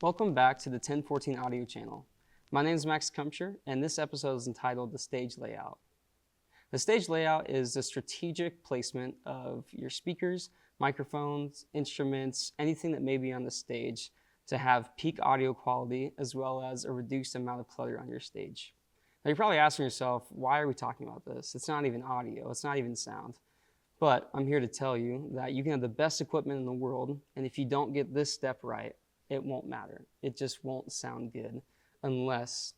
Welcome back to the 1014 audio channel. My name is Max Kumsher, and this episode is entitled The Stage Layout. The stage layout is the strategic placement of your speakers, microphones, instruments, anything that may be on the stage to have peak audio quality as well as a reduced amount of clutter on your stage. Now you're probably asking yourself, why are we talking about this? It's not even audio, it's not even sound. But I'm here to tell you that you can have the best equipment in the world, and if you don't get this step right, it won't matter. It just won't sound good unless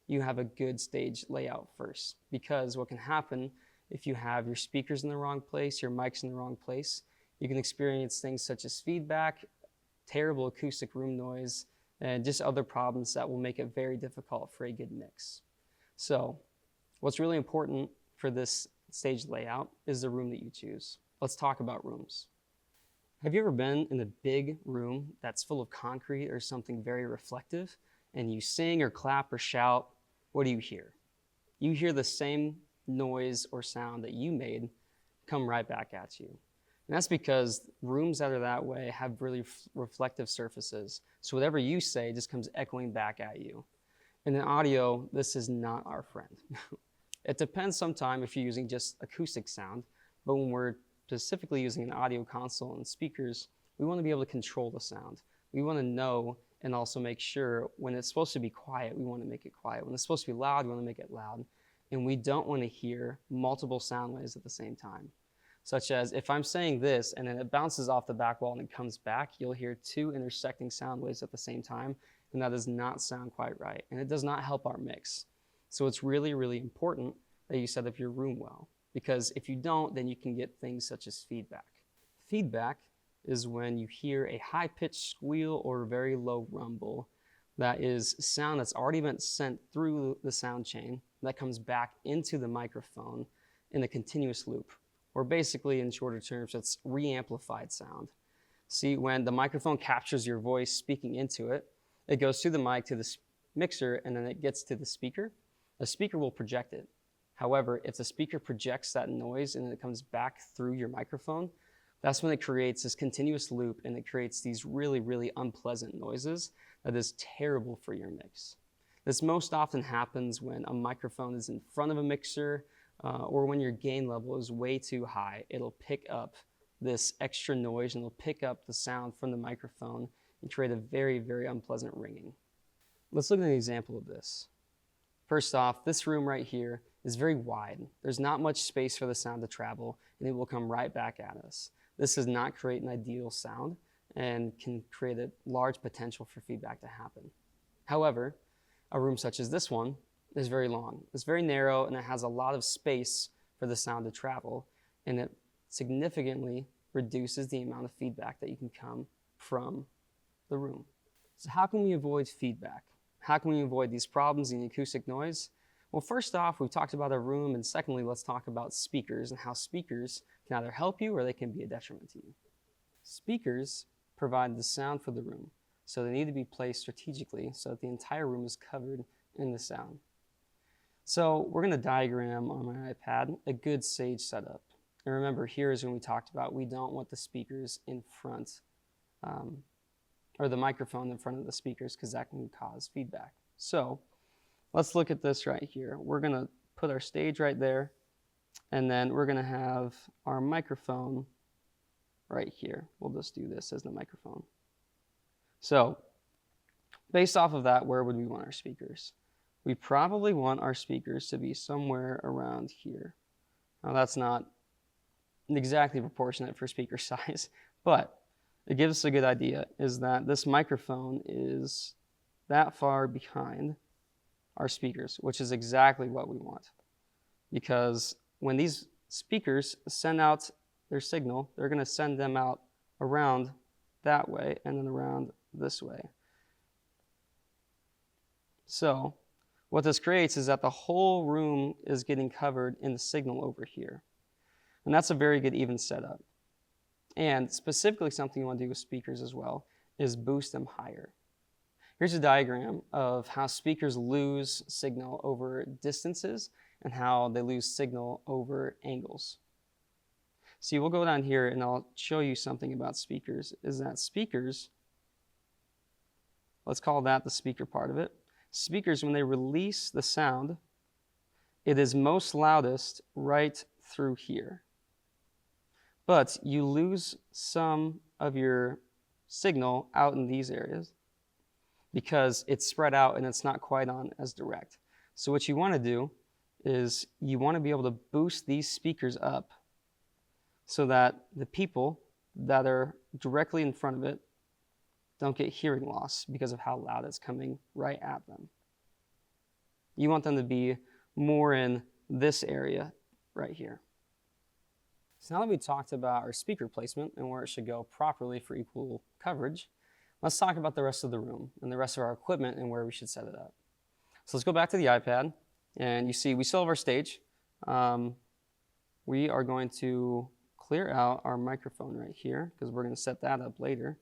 you have a good stage layout first. Because what can happen if you have your speakers in the wrong place, your mics in the wrong place, you can experience things such as feedback, terrible acoustic room noise, and just other problems that will make it very difficult for a good mix. So what's really important for this stage layout is the room that you choose. Let's talk about rooms. Have you ever been in a big room that's full of concrete or something very reflective, and you sing or clap or shout? What do you hear? You hear the same noise or sound that you made come right back at you. And that's because rooms that are that way have really reflective surfaces. So whatever you say just comes echoing back at you. And in audio, this is not our friend. It depends sometime if you're using just acoustic sound, but when we're specifically using an audio console and speakers, we want to be able to control the sound. We want to know and also make sure when it's supposed to be quiet, we want to make it quiet. When it's supposed to be loud, we want to make it loud. And we don't want to hear multiple sound waves at the same time. Such as if I'm saying this and then it bounces off the back wall and it comes back, you'll hear two intersecting sound waves at the same time, and that does not sound quite right. And it does not help our mix. So it's really, really important that you set up your room well, because if you don't, then you can get things such as feedback. Feedback is when you hear a high-pitched squeal or a very low rumble that is sound that's already been sent through the sound chain that comes back into the microphone in a continuous loop, or basically in shorter terms, it's re-amplified sound. See, when the microphone captures your voice speaking into it, it goes through the mic to the mixer and then it gets to the speaker. The speaker will project it. However, if the speaker projects that noise and it comes back through your microphone, that's when it creates this continuous loop and it creates these really, really unpleasant noises that is terrible for your mix. This most often happens when a microphone is in front of a mixer or when your gain level is way too high. It'll pick up this extra noise and it'll pick up the sound from the microphone and create a very, very unpleasant ringing. Let's look at an example of this. First off, this room right here is very wide. There's not much space for the sound to travel, and it will come right back at us. This does not create an ideal sound and can create a large potential for feedback to happen. However, a room such as this one is very long. It's very narrow, and it has a lot of space for the sound to travel, and it significantly reduces the amount of feedback that you can come from the room. So how can we avoid feedback? How can we avoid these problems in the acoustic noise? Well, first off, we've talked about a room, and secondly, let's talk about speakers and how speakers can either help you or they can be a detriment to you. Speakers provide the sound for the room, so they need to be placed strategically so that the entire room is covered in the sound. So we're going to diagram on my iPad a good stage setup. And remember, here is when we talked about we don't want the speakers in front or the microphone in front of the speakers because that can cause feedback. So let's look at this right here. We're going to put our stage right there, and then we're going to have our microphone right here. We'll just do this as the microphone. So based off of that, where would we want our speakers? We probably want our speakers to be somewhere around here. Now that's not exactly proportionate for speaker size, but it gives us a good idea, is that this microphone is that far behind our speakers, which is exactly what we want. Because when these speakers send out their signal, they're going to send them out around that way and then around this way. So what this creates is that the whole room is getting covered in the signal over here. And that's a very good even setup. And specifically something you want to do with speakers as well is boost them higher. Here's a diagram of how speakers lose signal over distances and how they lose signal over angles. See, we'll go down here and I'll show you something about speakers, is that speakers Let's call that the speaker part of it. Speakers, when they release the sound, it is most loudest right through here. But you lose some of your signal out in these areas because it's spread out and it's not quite on as direct. So what you want to do is you want to be able to boost these speakers up so that the people that are directly in front of it don't get hearing loss because of how loud it's coming right at them. You want them to be more in this area right here. So now that we talked about our speaker placement and where it should go properly for equal coverage, let's talk about the rest of the room and the rest of our equipment and where we should set it up. So let's go back to the iPad, and you see we still have our stage. We are going to clear out our microphone right here because we're going to set that up later.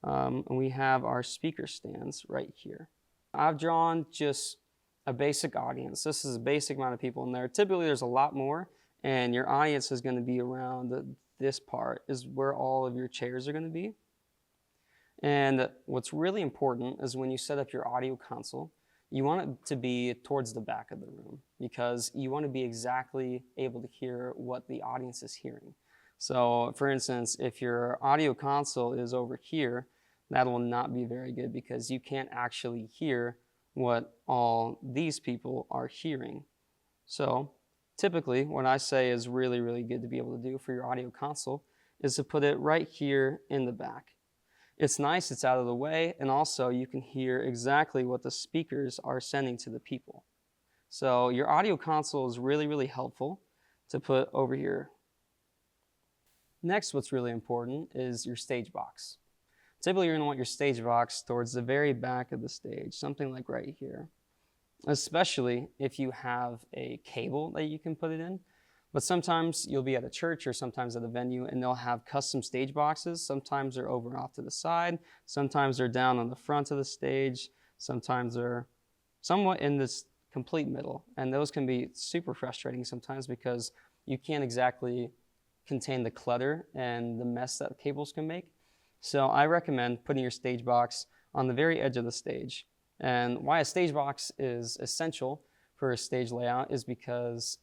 And we have our speaker stands right here. I've drawn just a basic audience. This is a basic amount of people in there. Typically there's a lot more, and your audience is going to be around this part is where all of your chairs are going to be. And what's really important is when you set up your audio console, you want it to be towards the back of the room because you want to be exactly able to hear what the audience is hearing. So for instance, if your audio console is over here, that will not be very good because you can't actually hear what all these people are hearing. So typically what I say is really, really good to be able to do for your audio console is to put it right here in the back. It's nice, it's out of the way, and also you can hear exactly what the speakers are sending to the people. So your audio console is really, really helpful to put over here. Next, what's really important is your stage box. Typically, you're going to want your stage box towards the very back of the stage, something like right here, especially if you have a cable that you can put it in. But sometimes you'll be at a church or sometimes at a venue and they'll have custom stage boxes. Sometimes they're over and off to the side. Sometimes they're down on the front of the stage. Sometimes they're somewhat in this complete middle. And those can be super frustrating sometimes because you can't exactly contain the clutter and the mess that cables can make. So I recommend putting your stage box on the very edge of the stage. And why a stage box is essential for a stage layout is because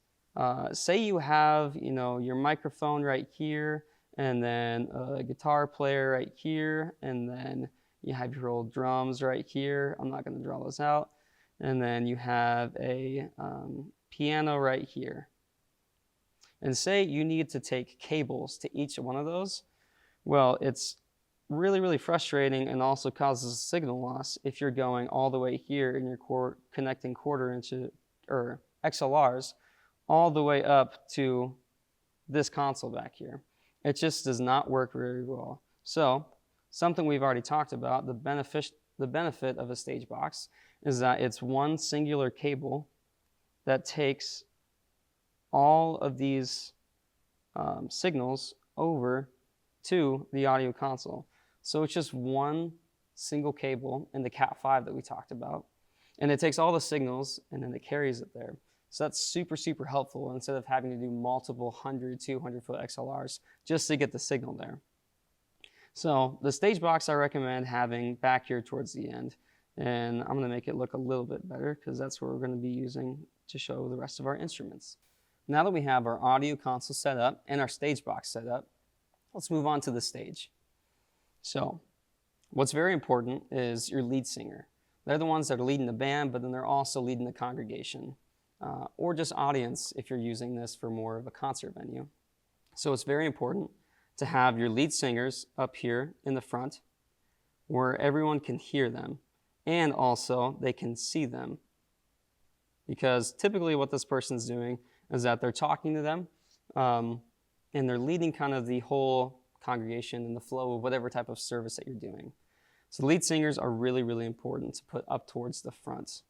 say you have, your microphone right here, and then a guitar player right here, and then you have your old drums right here. I'm not going to draw those out. And then you have a piano right here. And say you need to take cables to each one of those. Well, it's really, really frustrating and also causes signal loss if you're going all the way here and you're connecting quarter-inch or XLRs all the way up to this console back here. It just does not work very well. So something we've already talked about, the benefit of a stage box is that it's one singular cable that takes all of these signals over to the audio console. So it's just one single cable in the Cat5 that we talked about. And it takes all the signals and then it carries it there. So that's super, super helpful instead of having to do multiple 100, 200 foot XLRs just to get the signal there. So the stage box I recommend having back here towards the end. And I'm going to make it look a little bit better because that's what we're going to be using to show the rest of our instruments. Now that we have our audio console set up and our stage box set up, let's move on to the stage. So what's very important is your lead singer. They're the ones that are leading the band, but then they're also leading the congregation or just audience if you're using this for more of a concert venue. So it's very important to have your lead singers up here in the front where everyone can hear them and also they can see them. Because typically what this person's doing is that they're talking to them and they're leading kind of the whole congregation in the flow of whatever type of service that you're doing. So lead singers are really, really important to put up towards the front.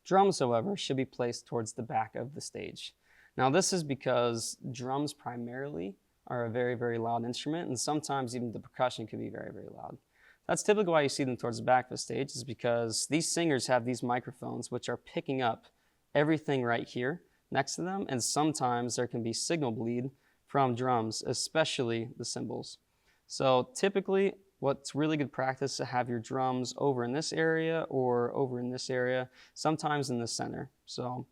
Drums, however, should be placed towards the back of the stage. Now this is because drums primarily are a very, very loud instrument, and sometimes even the percussion can be very, very loud. That's typically why you see them towards the back of the stage, is because these singers have these microphones which are picking up everything right here next to them, and sometimes there can be signal bleed from drums, especially the cymbals. So typically what's really good practice to have your drums over in this area or over in this area, sometimes in the center. So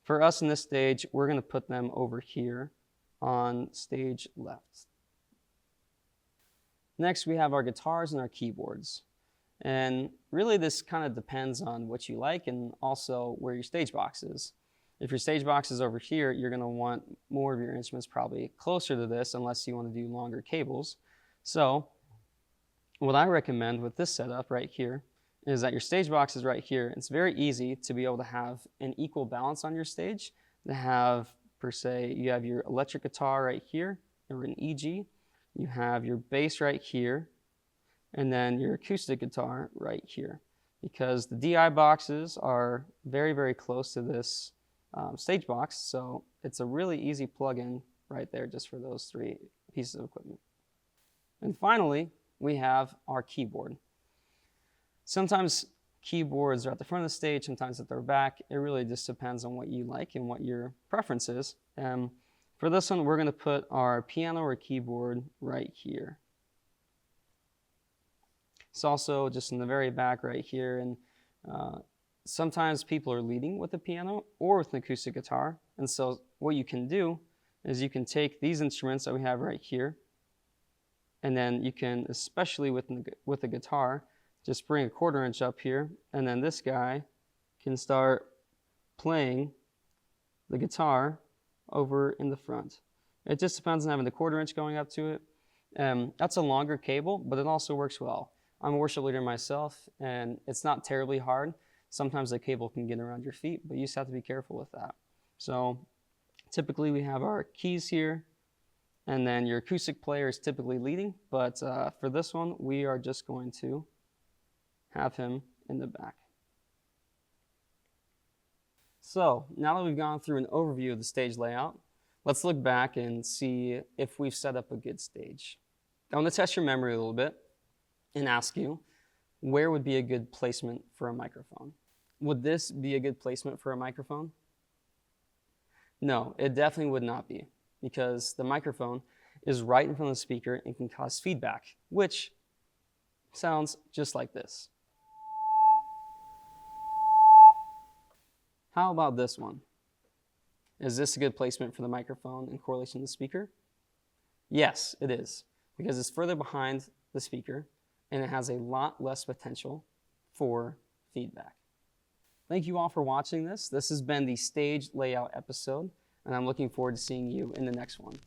for us in this stage, we're going to put them over here on stage left. Next, we have our guitars and our keyboards. And really this kind of depends on what you like and also where your stage box is. If your stage box is over here, you're going to want more of your instruments probably closer to this unless you want to do longer cables. So what I recommend with this setup right here is that your stage box is right here. It's very easy to be able to have an equal balance on your stage, to have, per se, you have your electric guitar right here, or an EG, you have your bass right here, and then your acoustic guitar right here. Because the DI boxes are very, very close to this stage box, so it's a really easy plug-in right there just for those three pieces of equipment. And finally, we have our keyboard. Sometimes keyboards are at the front of the stage, sometimes at their back. It really just depends on what you like and what your preference is. For this one, we're going to put our piano or keyboard right here. It's also just in the very back right here, and sometimes people are leading with the piano or with an acoustic guitar. And so what you can do is you can take these instruments that we have right here, and then you can, especially with the guitar, just bring a 1/4 inch up here, and then this guy can start playing the guitar over in the front. It just depends on having the 1/4 inch going up to it. That's a longer cable, but it also works well. I'm a worship leader myself, and it's not terribly hard. Sometimes the cable can get around your feet, but you just have to be careful with that. So typically we have our keys here, and then your acoustic player is typically leading, but for this one, we are just going to have him in the back. So now that we've gone through an overview of the stage layout, let's look back and see if we've set up a good stage. I want to test your memory a little bit and ask you, where would be a good placement for a microphone? Would this be a good placement for a microphone? No, it definitely would not be, because the microphone is right in front of the speaker and can cause feedback, which sounds just like this. How about this one? Is this a good placement for the microphone in correlation to the speaker? Yes, it is, because it's further behind the speaker and it has a lot less potential for feedback. Thank you all for watching this. This has been the stage layout episode, and I'm looking forward to seeing you in the next one.